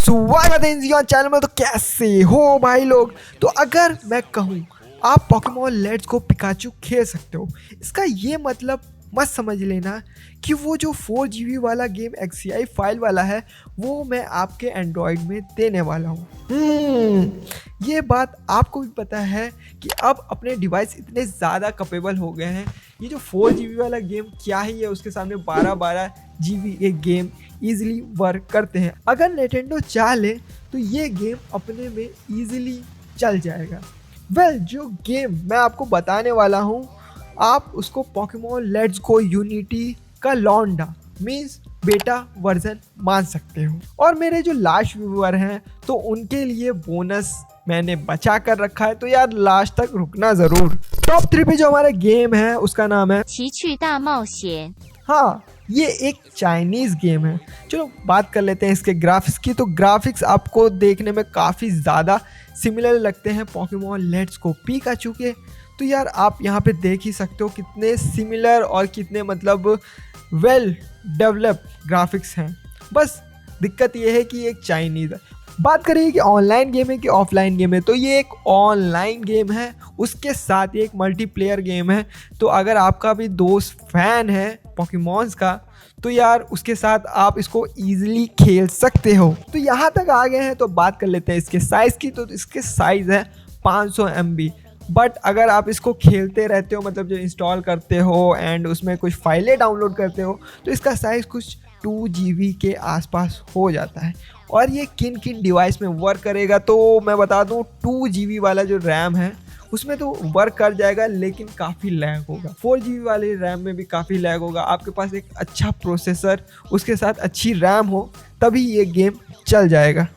स्वागत है enjoy channel में। तो कैसे हो भाई लोग। तो अगर मैं कहूँ आप पोकेमॉन लेट्स गो पिकाचू खेल सकते हो, इसका ये मतलब मत समझ लेना कि वो जो 4 GB वाला गेम XCI फाइल वाला है वो मैं आपके एंड्रॉयड में देने वाला हूँ। ये बात आपको भी पता है कि अब अपने डिवाइस इतने ज़्यादा कैपेबल हो गए हैं। ये जो 4 GB वाला गेम क्या ही है, उसके सामने 12-12 GB के गेम ईजिली वर्क करते हैं। अगर निंटेंडो चाह ले तो ये गेम अपने में ईजिली चल जाएगा। जो गेम मैं आपको बताने वाला हूँ आप उसको पोकेमॉन लेट्स गो यूनिटी का लॉन्डा मीन्स बेटा वर्जन मान सकते हो। और मेरे जो लास्ट व्यूअर हैं तो उनके लिए बोनस मैंने बचा कर रखा है, तो यार लास्ट तक रुकना ज़रूर। टॉप 3 पे जो हमारा गेम है उसका नाम है 奇趣大冒险 हाँ, ये एक चाइनीज़ गेम है। चलो बात कर लेते हैं इसके ग्राफिक्स की। तो ग्राफिक्स आपको देखने में काफ़ी ज़्यादा सिमिलर लगते हैं पोकेमॉन लेट्स गो पिकाचू के। तो यार आप यहाँ पे देख ही सकते हो कितने सिमिलर और कितने मतलब वेल डेवलप्ड ग्राफिक्स हैं। बस दिक्कत ये है कि ये एक चाइनीज़ है। बात करें कि ऑनलाइन गेम है कि ऑफलाइन गेम है, तो ये एक ऑनलाइन गेम है, उसके साथ ये एक मल्टीप्लेयर गेम है। तो अगर आपका भी दोस्त फैन है पोकेमॉन्स का तो यार उसके साथ आप इसको ईजिली खेल सकते हो। तो यहाँ तक आ गए हैं तो बात कर लेते हैं इसके साइज़ की। तो इसके साइज़ है 500 MB। बट अगर आप इसको खेलते रहते हो मतलब जो इंस्टॉल करते हो एंड उसमें कुछ फाइलें डाउनलोड करते हो तो इसका साइज़ कुछ 2 GB के आसपास हो जाता है। और ये किन किन डिवाइस में वर्क करेगा तो मैं बता दूं 2 GB वाला जो रैम है उसमें तो वर्क कर जाएगा, लेकिन काफ़ी लैग होगा। 4 GB वाले रैम में भी काफ़ी लैग होगा। आपके पास एक अच्छा प्रोसेसर उसके साथ अच्छी रैम हो तभी ये गेम चल जाएगा।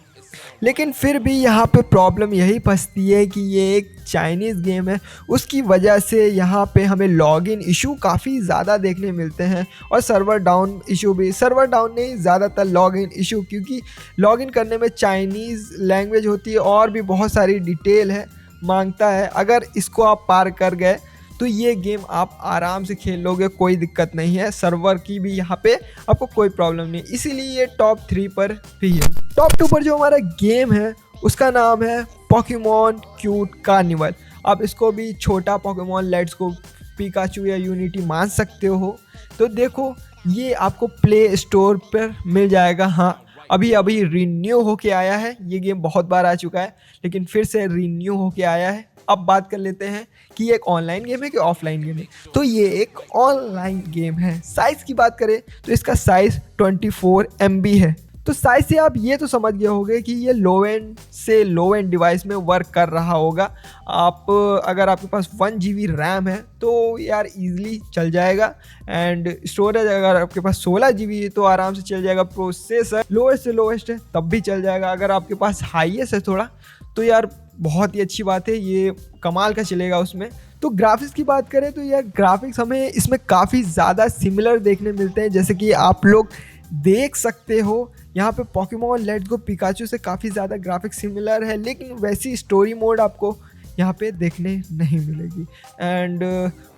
लेकिन फिर भी यहाँ पे प्रॉब्लम यही फंसती है कि ये एक चाइनीज़ गेम है, उसकी वजह से यहाँ पे हमें लॉगिन इशू काफ़ी ज़्यादा देखने मिलते हैं और सर्वर डाउन इशू भी। सर्वर डाउन नहीं, ज़्यादातर लॉगिन इशू, क्योंकि लॉगिन करने में चाइनीज़ लैंग्वेज होती है और भी बहुत सारी डिटेल है मांगता है। अगर इसको आप पार कर गए तो ये गेम आप आराम से खेल लोगे, कोई दिक्कत नहीं है। सर्वर की भी यहाँ पे आपको कोई प्रॉब्लम नहीं, इसीलिए ये टॉप 3 पर भी है। टॉप 2 पर जो हमारा गेम है उसका नाम है पोकेमॉन क्यूट कार्निवल। आप इसको भी छोटा पोकेमॉन लेट्स गो पिकाचू या यूनिटी मान सकते हो। तो देखो ये आपको प्ले स्टोर पर मिल जाएगा। हाँ, अभी रिन्यू होके आया है। ये गेम बहुत बार आ चुका है लेकिन फिर से रिन्यू होके आया है। अब बात कर लेते हैं कि ये एक ऑनलाइन गेम है कि ऑफलाइन गेम है। तो ये एक ऑनलाइन गेम है। साइज़ की बात करें तो इसका साइज़ 24 MB है। तो साइज़ से आप ये तो समझ गए होंगे कि ये लो एंड से लो एंड डिवाइस में वर्क कर रहा होगा। आप अगर आपके पास 1 GB रैम है तो यार इजीली चल जाएगा। एंड स्टोरेज अगर आपके पास 16 GB है तो आराम से चल जाएगा। प्रोसेसर लोएस्ट से लोएस्ट है तब भी चल जाएगा। अगर आपके पास हाईएस्ट है थोड़ा तो यार बहुत ही अच्छी बात है, ये कमाल का चलेगा उसमें। तो ग्राफिक्स की बात करें तो यार ग्राफिक्स हमें इसमें काफ़ी ज़्यादा सिमिलर देखने मिलते हैं। जैसे कि आप लोग देख सकते हो यहाँ पे पोकेमॉन लेट्स गो पिकाचू से काफ़ी ज़्यादा ग्राफिक्स सिमिलर है, लेकिन वैसी स्टोरी मोड आपको यहाँ पे देखने नहीं मिलेगी। एंड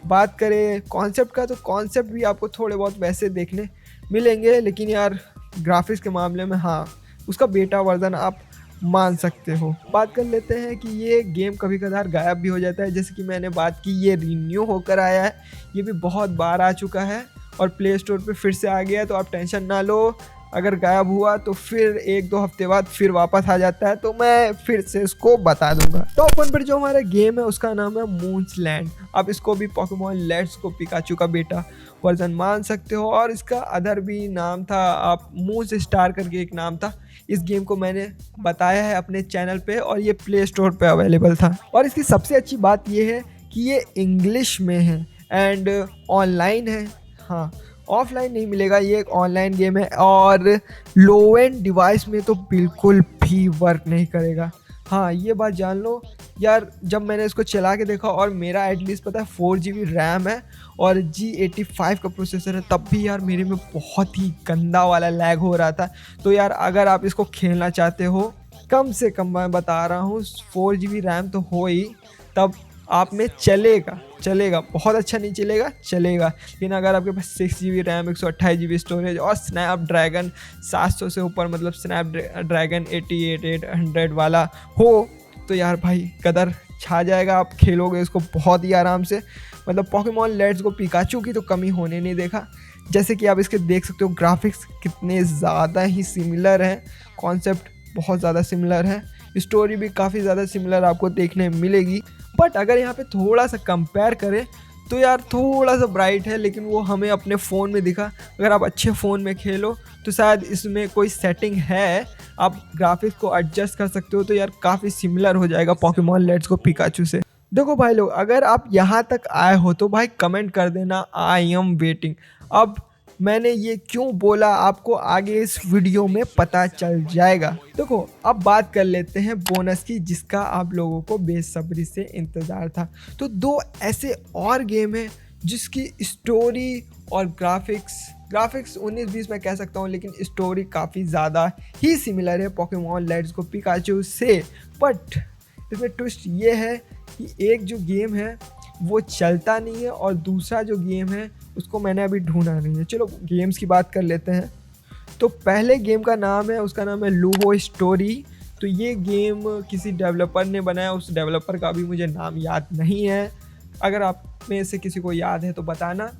बात करें कॉन्सेप्ट का तो कॉन्सेप्ट भी आपको थोड़े बहुत वैसे देखने मिलेंगे, लेकिन यार ग्राफिक्स के मामले में हाँ उसका बेटा वर्जन आप मान सकते हो। बात कर लेते हैं कि ये गेम कभी कभार गायब भी हो जाता है। जैसे कि मैंने बात की ये रिन्यू होकर आया है, ये भी बहुत बार आ चुका है और प्ले स्टोर पे फिर से आ गया। तो आप टेंशन ना लो, अगर गायब हुआ तो फिर 1-2 हफ्ते बाद फिर वापस आ जाता है, तो मैं फिर से इसको बता दूंगा। टॉप 1 पर जो हमारा गेम है उसका नाम है मून्स लैंड। आप इसको भी पोकेमॉन लेट्स गो पिकाचू का बेटा वर्जन मान सकते हो और इसका अदर भी नाम था, आप मून्स स्टार करके एक नाम था। इस गेम को मैंने बताया है अपने चैनल पे और ये प्ले स्टोर पे अवेलेबल था। और इसकी सबसे अच्छी बात ये है कि ये इंग्लिश में है एंड ऑनलाइन है। हाँ, ऑफलाइन नहीं मिलेगा, ये एक ऑनलाइन गेम है और लो एंड डिवाइस में तो बिल्कुल भी वर्क नहीं करेगा। हाँ, ये बात जान लो यार, जब मैंने इसको चला के देखा और मेरा एटलीस्ट पता है 4 GB रैम है और G85 का प्रोसेसर है, तब भी यार मेरे में बहुत ही गंदा वाला लैग हो रहा था। तो यार अगर आप इसको खेलना चाहते हो, कम से कम मैं बता रहा हूँ 4 GB रैम तो हो ही, तब आप में चलेगा बहुत अच्छा नहीं चलेगा। लेकिन अगर आपके पास 6 GB रैम, 128 GB स्टोरेज और स्नैपड्रैगन 700 से ऊपर मतलब स्नैपड्रैगन 8800 वाला हो तो यार भाई कदर छा जाएगा। आप खेलोगे इसको बहुत ही आराम से। मतलब पोकेमॉन लेट्स गो पिकाचू की तो कमी होने नहीं देखा। जैसे कि आप इसके देख सकते हो ग्राफिक्स कितने ज़्यादा ही सिमिलर हैं, कॉन्सेप्ट बहुत ज़्यादा सिमिलर है, स्टोरी भी काफ़ी ज़्यादा सिमिलर आपको देखने मिलेगी। बट अगर यहाँ पे थोड़ा सा कंपेयर करें तो यार थोड़ा सा ब्राइट है, लेकिन वो हमें अपने फ़ोन में दिखा। अगर आप अच्छे फ़ोन में खेलो तो शायद इसमें कोई सेटिंग है, आप ग्राफिक्स को एडजस्ट कर सकते हो तो यार काफ़ी सिमिलर हो जाएगा पोकेमॉन लेट्स गो पिकाचू से। देखो भाई लोग, अगर आप यहाँ तक आए हो तो भाई कमेंट कर देना आई एम वेटिंग। अब मैंने ये क्यों बोला आपको आगे इस वीडियो में पता चल जाएगा। देखो अब बात कर लेते हैं बोनस की, जिसका आप लोगों को बेसब्री से इंतज़ार था। तो 2 ऐसे और गेम हैं जिसकी स्टोरी और ग्राफिक्स 19-20 मैं कह सकता हूँ, लेकिन स्टोरी काफ़ी ज़्यादा ही सिमिलर है पोकेमॉन लेट्स गो पिकाचू से। बट इसमें ट्विस्ट ये है कि एक जो गेम है वो चलता नहीं है और दूसरा जो गेम है उसको मैंने अभी ढूंढा नहीं है। चलो गेम्स की बात कर लेते हैं। तो पहले गेम का नाम है, उसका नाम है लूहो स्टोरी। तो ये गेम किसी डेवलपर ने बनाया, उस डेवलपर का भी मुझे नाम याद नहीं है, अगर आप में से किसी को याद है तो बताना।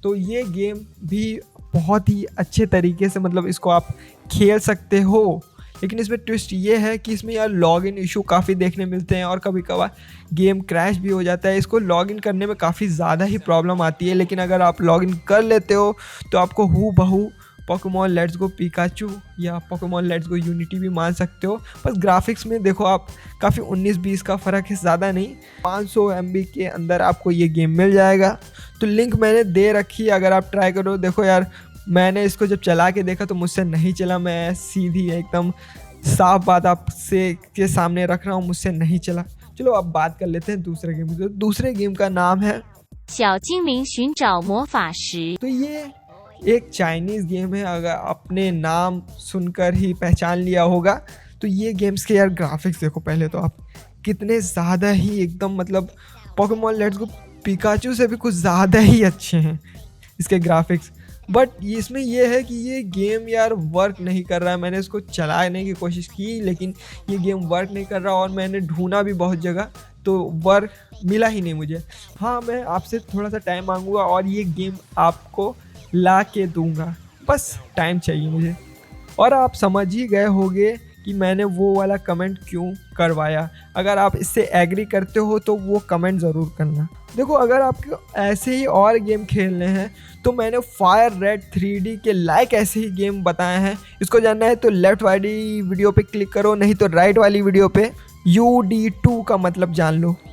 तो ये गेम भी बहुत ही अच्छे तरीके से मतलब इसको आप खेल सकते हो, लेकिन इसमें ट्विस्ट ये है कि इसमें यार लॉगिन इशू काफ़ी देखने मिलते हैं और कभी कभार गेम क्रैश भी हो जाता है। इसको लॉगिन करने में काफ़ी ज़्यादा ही प्रॉब्लम आती है, लेकिन अगर आप लॉगिन कर लेते हो तो आपको हूबहू पोकेमॉन लेट्स गो पिकाचू या पोकेमॉन लेट्स गो यूनिटी भी मान सकते हो। बस ग्राफिक्स में देखो आप काफ़ी 19-20 का फ़र्क है, ज़्यादा नहीं। 500 MB के अंदर आपको ये गेम मिल जाएगा। तो लिंक मैंने दे रखी है, अगर आप ट्राई करो। देखो यार मैंने इसको जब चला के देखा तो मुझसे नहीं चला, मैं सीधी एकदम साफ बात आपसे के सामने रख रहा हूँ, मुझसे नहीं चला। चलो अब बात कर लेते हैं दूसरे गेम की। दूसरे गेम का नाम है 小精灵寻找魔法石。 तो ये एक चाइनीज़ गेम है, अगर आपने नाम सुनकर ही पहचान लिया होगा। तो ये गेम्स के यार ग्राफिक्स देखो पहले तो आप कितने ज़्यादा ही एकदम मतलब पोकेमॉन लेट्स गो पिकाचू से भी कुछ ज़्यादा ही अच्छे हैं इसके ग्राफिक्स। बट इसमें ये है कि ये गेम यार वर्क नहीं कर रहा है। मैंने इसको चलाने की कोशिश की लेकिन ये गेम वर्क नहीं कर रहा और मैंने ढूंढा भी बहुत जगह तो वर्क मिला ही नहीं मुझे। हाँ, मैं आपसे थोड़ा सा टाइम मांगूंगा और ये गेम आपको ला के दूंगा, बस टाइम चाहिए मुझे। और आप समझ ही गए होंगे कि मैंने वो वाला कमेंट क्यों करवाया। अगर आप इससे एग्री करते हो तो वो कमेंट ज़रूर करना। देखो अगर आपको ऐसे ही और गेम खेलने हैं तो मैंने फायर रेड 3D के लाइक ऐसे ही गेम बताए हैं। इसको जानना है तो लेफ्ट वाली वीडियो पे क्लिक करो, नहीं तो राइट वाली वीडियो पे UD2 का मतलब जान लो।